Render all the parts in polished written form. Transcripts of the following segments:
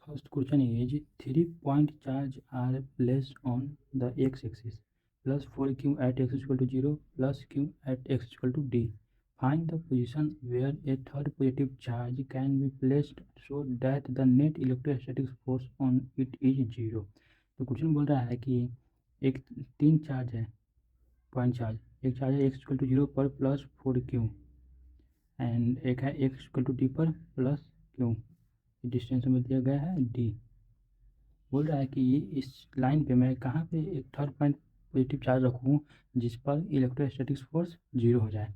First question is 3-point charge are placed on the x-axis plus 4q at x is equal to 0 plus q at x is equal to d. Find the position where a third positive charge can be placed so that the net electrostatic force on it is 0. तो question बोल रहा है कि एक 3 charge है, point charge, एक charge है x equal to 0 पर प्लस 4q एंड एक है x इक्वल टू d पर प्लस q, डिस्टेंस में दिया गया है d। बोल रहा है कि इस लाइन पे मैं कहाँ पे एक थर्ड पॉइंट पॉजिटिव चार्ज रखूँ जिस पर इलेक्ट्रोस्टैटिक्स फोर्स 0 हो जाए।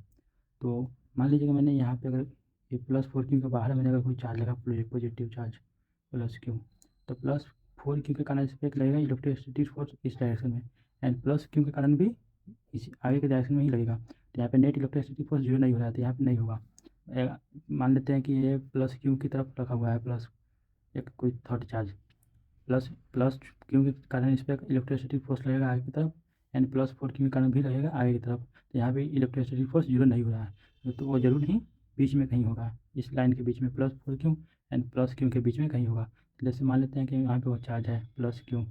तो मान लीजिएगा मैंने यहाँ पे अगर ये प्लस 4q के बाहर मैंने अगर कोई चार्ज लगा पॉजिटिव चार्ज प्लस q, तो प्लस 4q के कारण इस पर एक लगेगा इलेक्ट्रोस्टैटिक फोर्स इस डायरेक्शन में, एंड प्लस q के कारण भी इस आगे के डायरेक्शन में ही लगेगा। तो यहाँ पे नेट इलेक्ट्रोस्टैटिक फोर्स 0 नहीं हो रहा है, तो यहाँ पे नहीं होगा। मान लेते हैं कि ये प्लस q की तरफ रखा हुआ है, प्लस एक कोई third charge, plus plus Q के कारण इस पर इलेक्ट्रोस्टैटिक फोर्स लगेगा आगे की तरफ, एंड प्लस 4q के कारण भी लगेगा आगे की तरफ। तो यहाँ पे इलेक्ट्रोस्टैटिक फोर्स 0 नहीं हो रहा है, तो वो जरूर ही बीच में कहीं होगा, इस लाइन के बीच में plus 4q and plus q के बीच में कहीं होगा। जैसे मान लेते हैं कि यहाँ पे वो चार्ज है प्लस q,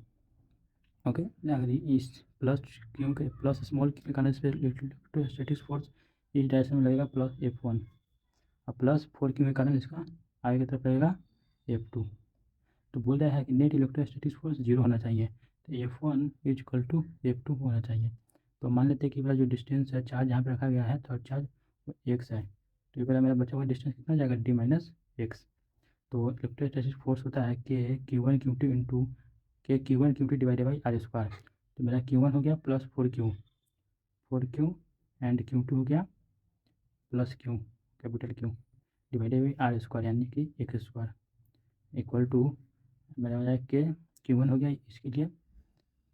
ओके। अगर इस प्लस क्यू के प्लस स्मॉल क्यू के कारण इस पर इलेक्ट्रोस्टैटिक फोर्स इस डायरेक्शन में लगेगा प्लस F1, और प्लस 4q के कारण इसका आगे की तरफ लगेगा F2। तो बोल रहा है कि नेट इलेक्ट्रोस्टैटिक फोर्स 0 होना चाहिए, तो F1 is equal to F2 होना चाहिए। तो मान लेते हैं कि मेरा जो डिस्टेंस है चार्ज यहाँ पे रखा गया है, थर्ड चार्ज वो x है, तो ये पहला मेरा बचा हुआ डिस्टेंस कितना जाएगा d माइनस एक्स। तो इलेक्ट्रोस्टैटिक फोर्स होता है के Q1 Q2 इंटू के Q1 Q2 divided by r square. तो मेरा Q1 हो गया प्लस 4q एंड Q2 हो गया plus q, capital Q, divided by r square यानी कि एक्स स्क्वायर इक्वल टू मेरा हो जाए के Q1 हो गया इसके लिए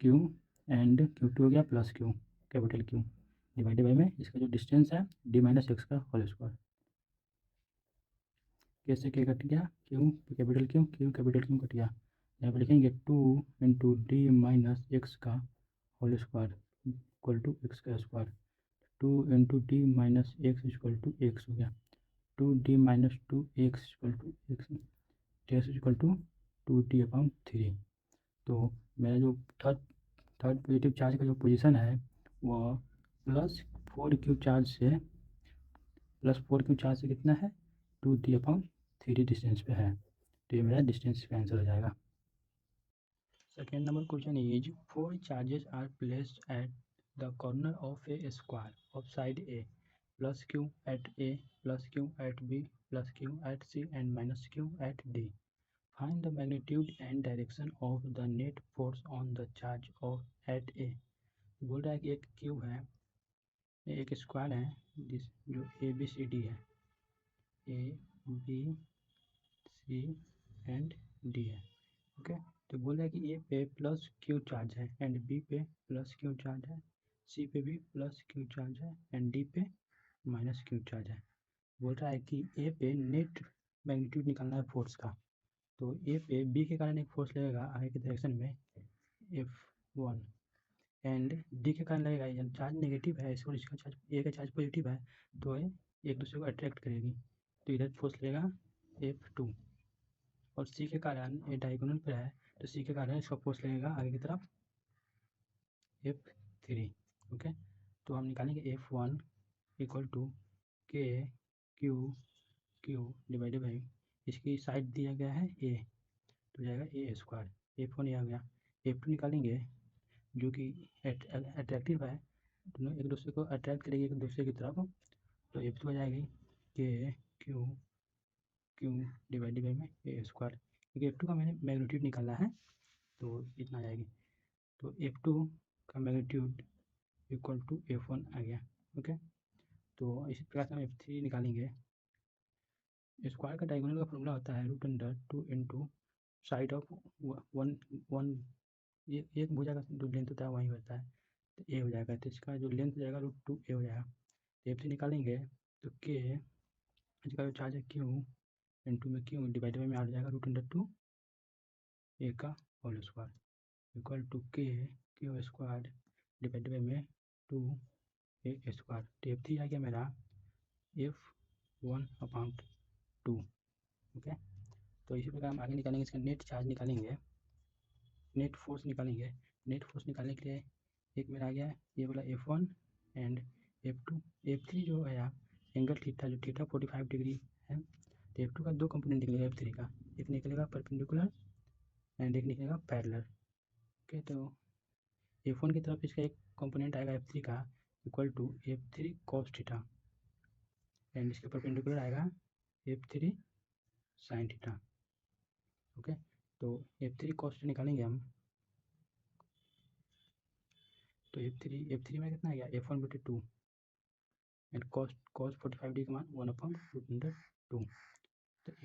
Q एंड Q2 हो गया plus Q, capital Q, divided by में इसका जो डिस्टेंस है d माइनस एक्स का होल स्क्वायर। कैसे क्या कट गया, Q capital Q capital Q cut गया। यहाँ पर लिखेंगे 2 इंटू डी माइनस एक्स का whole square equal to x का square. 2 into d minus x equal to x हो गया, 2d minus 2x equal to x equal to 2d/3। तो मेरा जो थर्ड पॉजिटिव चार्ज का जो पोजीशन है वो प्लस 4q चार्ज से कितना है, 2d/3 डिस्टेंस पे है। तो ये मेरा डिस्टेंस का आंसर हो जाएगा। Second number question is 4 charges are placed at the corner of a square of side a plus q at A plus q at B plus q at C and minus q at D. Find the magnitude and direction of the net force on the charge of at A. बोल रहा है कि एक q है, एक square है जिस जो ABCD है, ABC एंड D है, ओके। तो बोल रहा है कि ए पे प्लस q चार्ज है एंड B पे प्लस q चार्ज है, C पे भी प्लस q चार्ज है एंड D पे माइनस q चार्ज है। बोल रहा है कि ए पे नेट मैग्नीट्यूड निकालना है फोर्स का। तो ए पे बी के कारण एक फोर्स लगेगा आगे के डायरेक्शन में F1, एंड डी के कारण लगेगा, यानी चार्ज नेगेटिव है इसको, इसका चार्ज ए का चार्ज पॉजिटिव है, तो एक दूसरे को अट्रैक्ट करेगी, तो इधर फोर्स लगेगा F2। और सी के कारण ये डायगोनल पर है, तो सी के कारण इसका फोर्स लगेगा आगे की तरफ F3, ओके। तो हम निकालेंगे F1 equal to k Q divided by इसकी साइड दिया गया है ए, तो जाएगा ए स्क्वायर, F1 ये आ गया। F2 निकालेंगे जो कि अट्रैक्टिव है, दोनों एक दूसरे को अट्रैक्ट करेगी एक दूसरे की तरफ, तो F2 आ जाएगी के क्यू डिवाइडेड बाई में ए स्क्वायर, क्योंकि F2 का मैंने मैग्नीट्यूड निकाला है तो इतना आ जाएगी। तो F2 का मैग्नीट्यूड इक्वल टू F1 आ गया, ओके। तो इसी प्रकार से हम F3 निकालेंगे। स्क्वायर का डायगोनल का फॉर्मूला होता है √2 इंटू साइड ऑफ वन, ये एक भुजा का जो लेंथ होता है वही होता है, तो ए हो जाएगा, तो इसका जो लेंथ हो जाएगा √2a हो जाएगा। तो F3 निकालेंगे तो के इसका जो चार्ज है क्यू इंटू में क्यू डिवाइड में आ जाएगा √2 ए का whole square equal to k q square divide में 2a स्क्वायर। तो F3 आ गया मेरा F1/2, ओके। तो इसी प्रकार हम आगे निकालेंगे इसका नेट चार्ज निकालेंगे, नेट फोर्स निकालेंगे। नेट फोर्स निकालने के लिए एक मेरा आ गया ये वाला F1 एंड F2। F3 जो है एंगल थीटा, जो थीटा 45 डिग्री है, तो F2 का दो कंपोनेंट निकलेगा F3 का, एक निकलेगा परपेंडिकुलर एंड एक निकलेगा पैरेलल। ओके, तो F1 की तरफ इसका एक कंपोनेंट आएगा F3 का equal to F3 cos theta and इसके परपेंडिकुलर आएगा F3 sin थीटा। ओके, तो F3 cos थीटा निकालेंगे हम, तो F3 में कितना आ गया F1/2 एंड cos 45 डिग्री का मान 1/√2। तो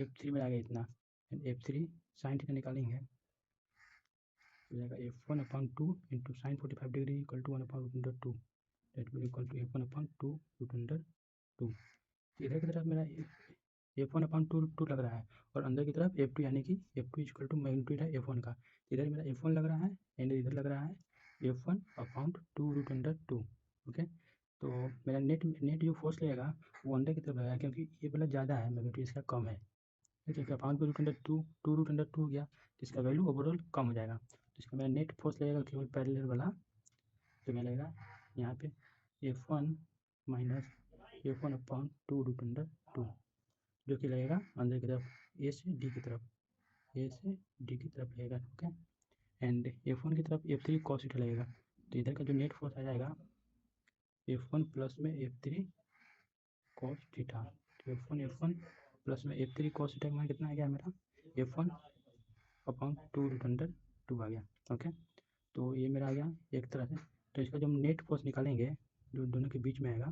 F3 में आ गया इतना एंड F3 sin थीटा निकालेंगे, हो जाएगा F1/2 into sine 45 degree equal to 1/√2, that will equal to F1/2√2। इधर की तरफ मेरा F1/2 लग रहा है और अंदर की तरफ F2 यानी कि F2 इक्वल टू मैग्नीट्यूड है F1 का। इधर मेरा F1 लग रहा है एंड इधर लग रहा है F1/2√2। ओके, तो मेरा नेट जो फोर्स लगेगा वो अंदर की तरफ लगेगा क्योंकि ये वाला ज़्यादा है, मैग्नीट्यूड इसका कम है। ठीक है, √2 हो गया, तो इसका वैल्यू ओवरऑल कम हो जाएगा। तो इसका मेरा नेट फोर्स लगेगा केवल पैरेलल वाला, तो मैं लगेगा यहाँ पे F1 माइनस F1/2√2, जो कि लगेगा अंदर की तरफ ए से डी की तरफ लगेगा। ओके, एंड F1 की तरफ F3 cos थीटा लगेगा, तो इधर का जो नेट फोर्स आ जाएगा F1 प्लस में F3 cos थीटा। तो F1 प्लस में F3 cos थीटा का मान कितना आ गया मेरा F1/2√2 आ गया। ओके, तो ये मेरा आ गया एक तरह से। तो इसका जो हम नेट फोर्स निकालेंगे जो दोनों के बीच में आएगा,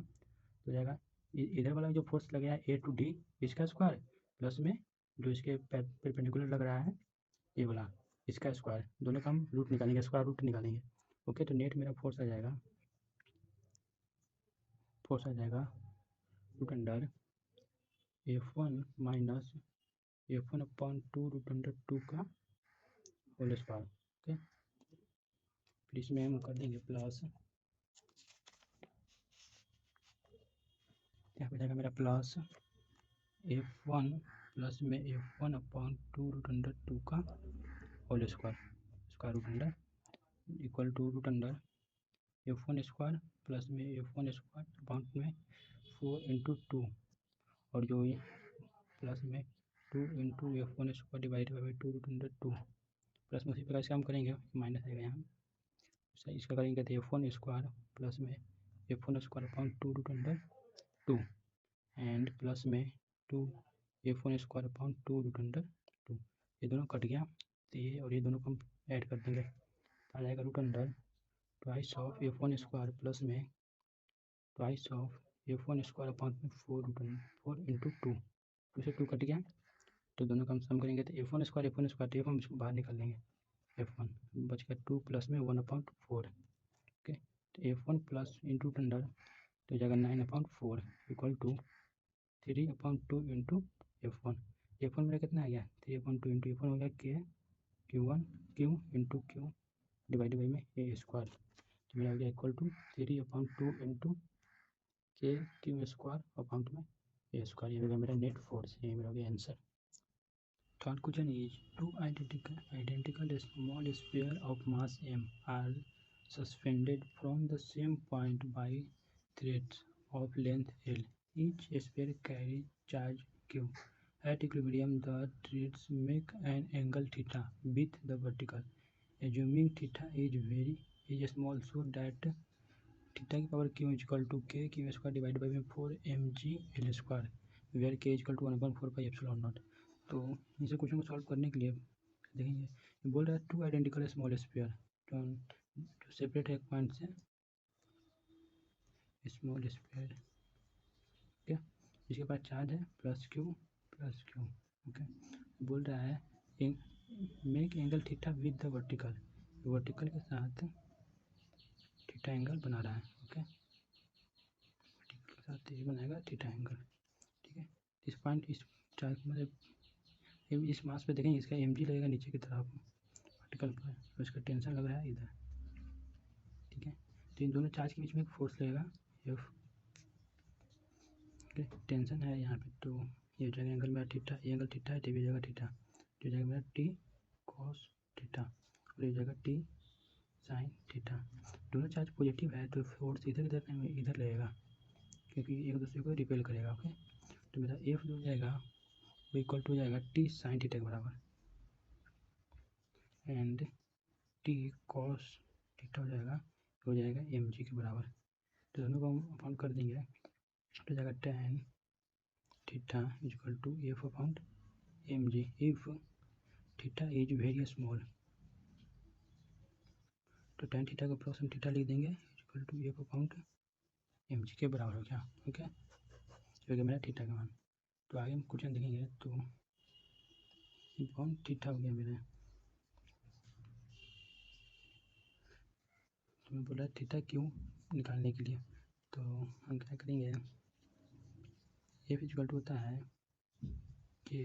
तो जाएगा इधर वाला जो फोर्स लगेगा A to D इसका स्क्वायर प्लस में जो इसके परपेंडिकुलर लग रहा है ये वाला इसका स्क्वायर, दोनों का हम रूट निकालेंगे, स्क्वायर रूट निकालेंगे। ओके, तो नेट मेरा फोर्स आ जाएगा √अंडर F1 माइनस F1/2√2 का होल स्क्वायर। ओके, फिर इसमें हम कर देंगे प्लस, यहाँ पे जाएगा मेरा प्लस F1 प्लस में F1/2√2 का whole square root under equal to √अंडर F1 स्क्वायर प्लस में F1 स्क्वायर अपाउंट में 4/2 और जो प्लस में 2 into F1 square divide by 2√2 plus में उसी प्रकार से हम करेंगे, माइनस आएगा यहाँ, इसका करेंगे तो F1 स्क्वायर प्लस में F1 square upon 2√2 and plus में 2 F1 स्क्वायर अपॉन 2√2, ये दोनों कट गया, तो ये और ये दोनों को हम ऐड कर देंगे, आ जाएगा √2 twice of F1 square plus में twice of F1 square upon 4/2, 2 से 2 कट गया, तो दोनों का हम सम करेंगे तो F1 स्क्वायर तो हम इसको बाहर निकाल लेंगे, F1 बच गया 2 प्लस में 1/4। ओके, तो F1 प्लस इंटू √2 तो जाएगा 9/4 इक्वल टू 3/2 इंटू F1 मेरा कितना आ गया 3/2 इंटू F1 हो गया Q into Q divide by में A स्क्वायर, तो मेरा हो गया equal to 3/2 into Q square upon में A स्क्वायर, ये हो गया मेरा नेट फोर्स, ये मेरा हो गया answer. Third question is two identical small sphere of mass m are suspended from the same point by threads of length L. Each sphere carries charge Q. At equilibrium, the threads make an angle theta with the vertical. Assuming theta is small, so that theta की power Q is equal to K Q square divided by 4 mg L square, where K is equal to 1/4 pi epsilon naught. तो इसे question को solve करने के लिए देखेंगे, बोल रहा है टू आइडेंटिकल स्मॉल स्फीयर तो सेपरेट है एक पॉइंट से स्मॉल स्फीयर, ओके, इसके पास चार्ज है प्लस क्यू। ओके, बोल रहा है make angle theta with the vertical के साथ थीटा एंगल बना रहा है। ओके, वर्टिकल के साथ ये बनाएगा थीटा एंगल। ठीक है, इस पॉइंट इस चार्ज मतलब इस मास पे देखेंगे इसका mg लगेगा नीचे की तरफ वर्टिकल पर और इसका टेंशन लग रहा है इधर। ठीक है, तो इन दोनों चार्ज के बीच में एक फोर्स लगेगा F। ओके, टेंशन है यहाँ पे, तो ये हो जाएगा एंगल मेरा थीटा, ये एंगल थीटा है, तो ये जगह थीटा, तो जाएगा मेरा टी कॉस थीटा और ये जाएगा टी साइन थीटा। दोनों चार्ज पॉजिटिव है तो फोर्स इधर इधर लगेगा क्योंकि एक दूसरे को रिपेल करेगा। ओके, तो मेरा एफ जो हो जाएगा वो इक्वल टू हो जाएगा टी साइन थीटा के बराबर एंड टी कॉस थीटा हो जाएगा एम जी के बराबर। तो दोनों को हम अपॉन कर देंगे तो जाएगा tan theta equal to f upon m g if theta is very small. तो टेन थीटा का प्लस हम थीटा लिख देंगे equal to f upon m g के बराबर हो गया। ओके, हो गया मेरा थीटा का मान। तो आगे हम क्वेश्चन देखेंगे तो अपॉन थीटा हो गया मेरा। तो मैं बोला थीटा क्यों निकालने के लिए, तो हम क्या करेंगे एफ इक्वल टू होता है के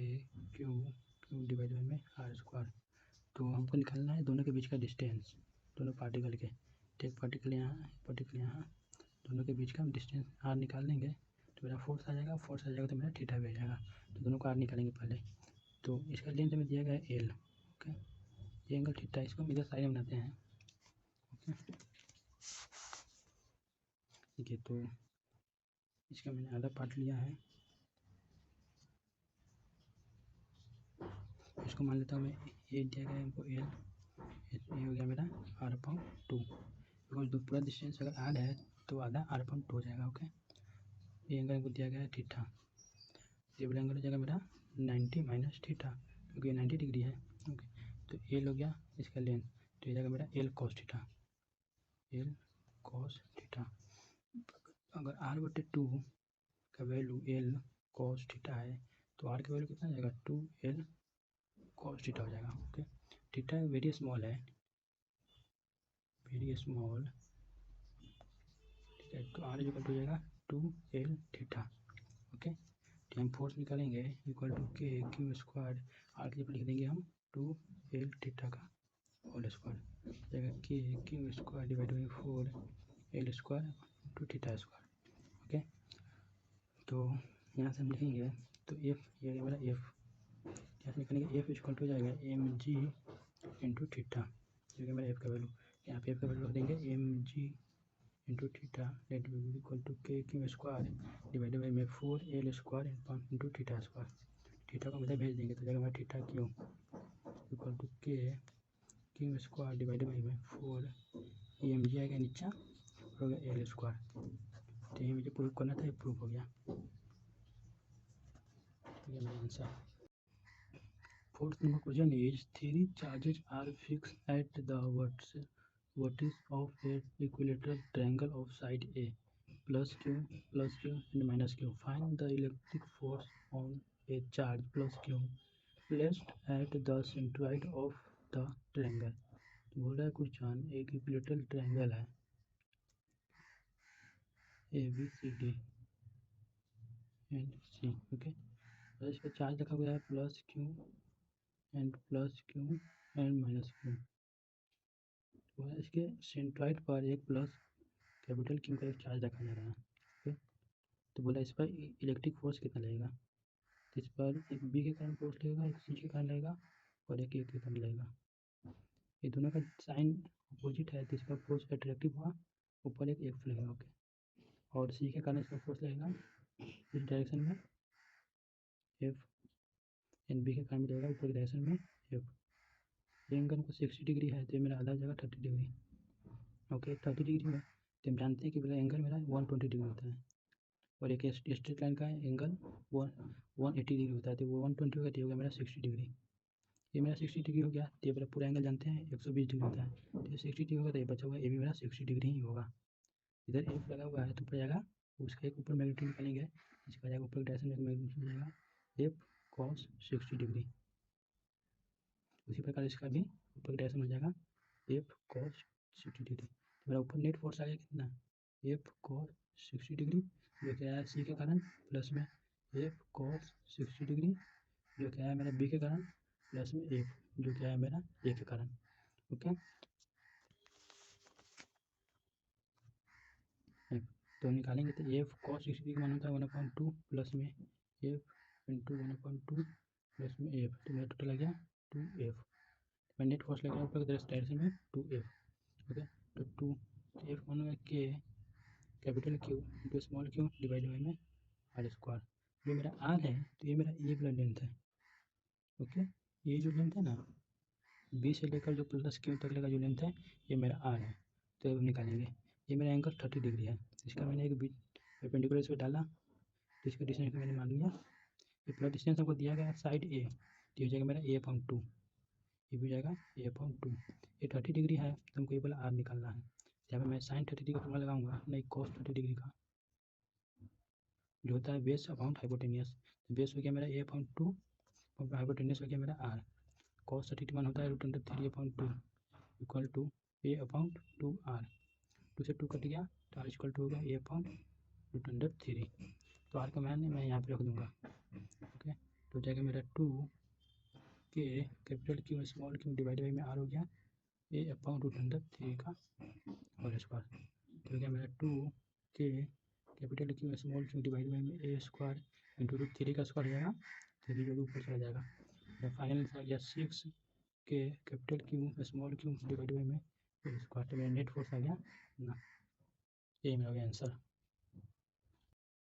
क्यू क्यू डिवाइड में आर स्क्वायर। तो हमको निकालना है दोनों के बीच का डिस्टेंस, दोनों पार्टिकल के, तो एक पार्टिकल यहाँ एक पार्टिकल यहाँ, दोनों के बीच का हम डिस्टेंस आर निकाल लेंगे तो मेरा फोर्स आ जाएगा, फोर्स आ जाएगा तो मेरा थीटा भी आ जाएगा। तो दोनों को आर निकालेंगे पहले। तो इसका लेंथ में दिया गया है एल। ओके, ये एंगल थीटा, इसको हम इधर साइड में बनाते हैं। ओके, ठीक है, तो इसका मैंने आधा पार्ट लिया है, इसको मान लेता हूँ मैं ये दिया गया है हमको एल, ये हो गया मेरा आर अपॉन टू, बिकॉज पूरा डिस्टेंस अगर आर है तो आधा आर अपॉन टू हो जाएगा। ओके, ये एंगल हमको दिया गया है थीटा, ये वाला एंगल हो जाएगा मेरा 90 माइनस थीटा क्योंकि ये 90 डिग्री है। ओके, तो एल हो गया इसका लेंथ, तो ये जाएगा मेरा L cos theta, L cos theta. अगर आर बटे टू का वैल्यू एल कॉस थीटा है तो आर का वैल्यू कितना हो जाएगा 2 एल कॉस थीटा हो जाएगा। ओके, थीटा वेरी स्मॉल है, वेरी स्मॉल, ठीक है, तो आर इक्वल टू हो जाएगा 2 एल थीटा। ओके, तो हम फोर्स निकालेंगे equal to k q square, r के लिए लिख देंगे हम 2 एल थीटा का होल स्क्वायर, जाएगा k q square divide by 4 l square two theta square. Okay, तो यहाँ से हम लिखेंगे तो एफ, ये मेरा एफ, यहाँ से निकालेंगे एफ इक्वल टू हो जाएगा एम जी इंटू थीटा, जो कि मेरा एफ का वैल्यू, यहाँ पे एफ का वैल्यू रख देंगे m g into theta that will be equal to k q square divided by में 4 l square into theta square. Theta को मतलब भेज देंगे तो जाएगा हमारा theta q equal to k q square divided by में 4 एम जी आएगा नीचा हो गया एल स्क्वायर। तो ये मुझे प्रूव करना था, ये प्रूव हो गया, ये मेरा answer. Fourth number question is three charges are fixed at the vertex of a equilateral triangle of side A, plus Q and minus Q. Find the electric force on a charge plus Q placed at the centroid of the triangle. बोल रहा है question एक equilateral triangle है A B C D and C. Okay, और इसका charge रखा गया है plus q and minus q. तो इसके सेंट्रॉइड पर एक प्लस कैपिटल क्यू का एक चार्ज रखा जा रहा है। ओके, तो बोला इस पर इलेक्ट्रिक फोर्स कितना लगेगा, तो इस पर एक बी के कारण फोर्स लगेगा, एक सी के कारण लगेगा और एक ए के कारण लगेगा। ये दोनों का साइन अपोजिट है तो इसका फोर्स अट्रैक्टिव हुआ, ऊपर एक एफ लगेगा। ओके, और सी के कारण इसका फोर्स लगेगा इस डायरेक्शन में एफ एंड बी के कारण लगेगा ऊपर की डायरेक्शन में एफ। ये एंगल को 60 डिग्री है तो ये मेरा आधा जगह 30 डिग्री। ओके, 30 डिग्री में तो हम जानते हैं कि मेरा एंगल मेरा 120 डिग्री होता है और एक स्ट्रेट लाइन का एंगल 180 डिग्री होता है, तो वो 120 होगा तो ये होगा मेरा 60 डिग्री। ये मेरा 60 डिग्री हो गया, तो ये मेरा पूरा एंगल जानते हैं 120 डिग्री होता है, तो ये 60 डिग्री होगा तो ये बचा हुआ ये भी मेरा 60 डिग्री ही होगा। इधर एफ लगा हुआ है तो ऊपर जाएगा, उसका एक ऊपर मैग्नीट्यूड निकालेंगे, इसका जाएगा ऊपर डायरेक्शन में मैग्नीट्यूड हो जाएगा एफ कॉस 60 डिग्री। उसी प्रकार इसका भी ऊपर डायरेक्शन हो जाएगा एफ कॉस 60 डिग्री। तो मेरा ऊपर नेट फोर्स आ गया कितना, एफ कॉस 60 डिग्री जो क्या है सी के कारण, प्लस में एफ कॉस 60 डिग्री जो क्या है मेरा बी के कारण, प्लस में एफ जो क्या है मेरा ए के कारण। ओके, तो निकालेंगे तो एफ कॉस 60 डिग्री मान होता है 1/2 प्लस में एफ इंटू 1/2 प्लस में एफ, तो मेरा टोटल आ गया 2F। मैं नेट फोर्स लग रहा है ऊपर की तरफ डायरेक्शन में 2F। ओके, तो 2F मानूंगा के capital Q into small q divide by में आर स्क्वायर। जो मेरा आर है तो ये मेरा ए वाला लेंथ है। ओके, ये जो लेंथ है ना बी से लेकर जो प्लस क्यू तक का जो लेंथ है ये मेरा आर है। तो निकालेंगे, ये मेरा एंगल 30 डिग्री है। इसका मैंने एक बीच परपेंडिकुलर इस पर डाला, तो इसका डिस्टेंस मैंने मान लिया। ये पूरा डिस्टेंस हमको दिया गया साइड ए, तो हो जाएगा मेरा A/2। ये भी हो जाएगा A/2। ये 30 डिग्री है तो हमको ये वाला आर निकालना है। यहाँ पे मैं साइन 30 डिग्री का फॉर्मूला लगाऊंगा, नहीं cos 30 डिग्री का, जो होता है बेस अपॉन हाइपोटेनियस। बेस हो गया मेरा A/2 और हाइपोटेनियस हो गया मेरा आर। cos 30 मान होता है √3/2 इक्वल टू A/2R। 2 से 2 कट गया तो R इक्वल टू होगा A/√3। तो आर का मान मैं यहाँ पे रख दूँगा। ओके, तो हो जाएगा मेरा 2 के capital Q small q divide by में आर हो गया A/√3 का होल स्क्वायर। तो हो गया मेरा 2 के capital Q small q divide by में A स्क्वायर इंटू √3 का स्क्वायर हो जाएगा, 3 जो ऊपर चला जाएगा। तो फाइनल आंसर आ गया 6 के capital Q small q divide by में A स्क्वायर। तो मेरा नेट फोर्स आ गया ना, यही मेरा हो गया आंसर।